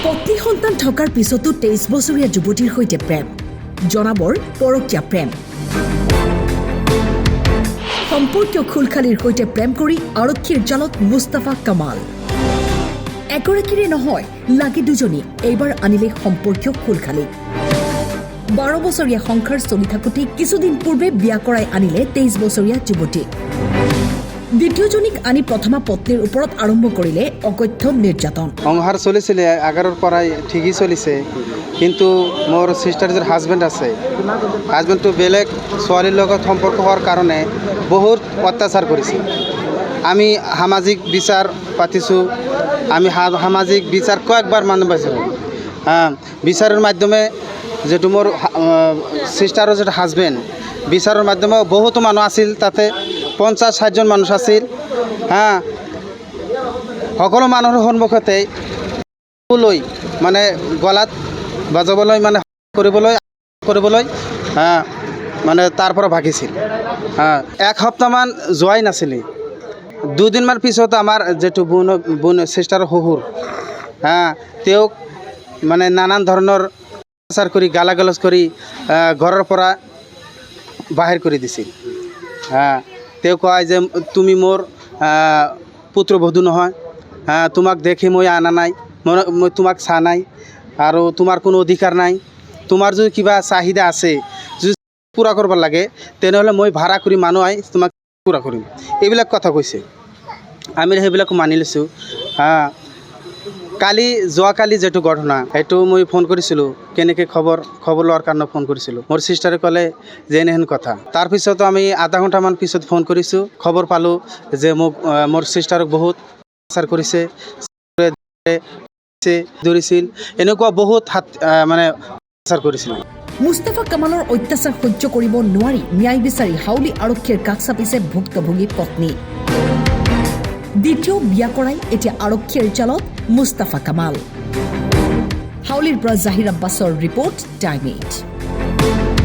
পত্নী সন্তান থকাৰ পিছতো 23 বছৰীয়া যুৱতীৰ সৈতে প্ৰেম জনাবৰ পৰকীয়া প্ৰেম সম্পৰ্কীয় খুলখালিৰ সৈতে প্ৰেম কৰি আৰক্ষীৰ জালত মুস্তাফা কামাল একৰাকীৰে নহয় লাগি দুজনী এইবাৰ আনিলে সম্পৰ্কীয় খুলখালি 12 বছৰীয়া সংসাৰ চলি থাকোঁতে কিছুদিন পূৰ্বে বিয়া কৰাই আনিলে 23 বছৰীয়া যুৱতী দ্বিতীয়জনীক আনি প্ৰথমা পত্নীৰ ওপৰত আৰম্ভ কৰিলে অকথ্য নিৰ্যাতন সংসাৰ চলিছিলে আগাৰৰ পৰাই ঠিকই চলিছে কিন্তু মোৰ সিস্টাৰৰ হাজবেণ্ড আছে হাজবেণ্ডটো বেলেগ ছোৱালীৰ লগত সম্পৰ্ক হোৱাৰ কাৰণে বহুত অত্যাচাৰ কৰিছে আমি সামাজিক বিচাৰ পাতিছোঁ আমি সামাজিক বিচাৰ কয়েকবাৰ মানুহ পাইছিলোঁ বিচাৰৰ মাধ্যমে যেটো মোৰ সিস্টাৰৰ যেটো হাজবেণ্ড বিচাৰৰ মাধ্যমে বহুতো মানুহ আছিল তাতে 50-60 জন মানুহ আছিল সকলো মানুহৰ সন্মুখতে লৈ মানে গলাত বাজাবলৈ মানে কৰিবলৈ মানে তাৰ পৰা ভাগিছিল এক সপ্তাহমান যোৱাই নাছিলে দুদিনমান পিছত আমাৰ যেটো বোন সিস্টাৰৰ শহুৰ তেওঁক মানে নানান ধৰণৰ অত্যাচাৰ কৰি গালাগালাজ কৰি ঘৰৰ পৰা বাহিৰ কৰি দিছিল তেওঁ কয় যে তুমি মোৰ পুত্ৰবধূ নহয় তোমাক দেখি মই আনা নাই মই তোমাক চা নাই আৰু তোমাৰ কোনো অধিকাৰ নাই তোমাৰ যদি কিবা চাহিদা আছে যদি পূৰা কৰিব লাগে তেনেহ'লে মই ভাড়া কৰি মানুহ আহি তোমাক পূৰা কৰিম এইবিলাক কথা কৈছে আমি সেইবিলাক মানি লৈছোঁ যোৱাকালি যেটো ঘটনা সেইটো মই ফোন কৰিছিলোঁ কেনেকৈ খবৰ লোৱাৰ কাৰণে ফোন কৰিছিলোঁ মোৰ সিস্টাৰে ক'লে যে এনেহেন কথা তাৰপিছতো আমি আধা ঘণ্টামান পিছত ফোন কৰিছোঁ খবৰ পালোঁ যে মোৰ সিস্টাৰক বহুত অত্যাচাৰ কৰিছে ধৰিছিল এনেকুৱা বহুত মানে অত্যাচাৰ কৰিছিল মুস্তাফা কামালৰ অত্যাচাৰ সহ্য কৰিব নোৱাৰি ন্যায় বিচাৰি হাউলি আৰক্ষীৰ কাষ চাপিছে ভুক্তভোগী পত্নী দ্বিতীয় বিয়া কৰাই এতিয়া আৰক্ষীৰ জালত মুস্তাফা কামাল হাউলিৰ পৰা জাহিৰ আব্বাছৰ ৰিপৰ্ট টাইম 8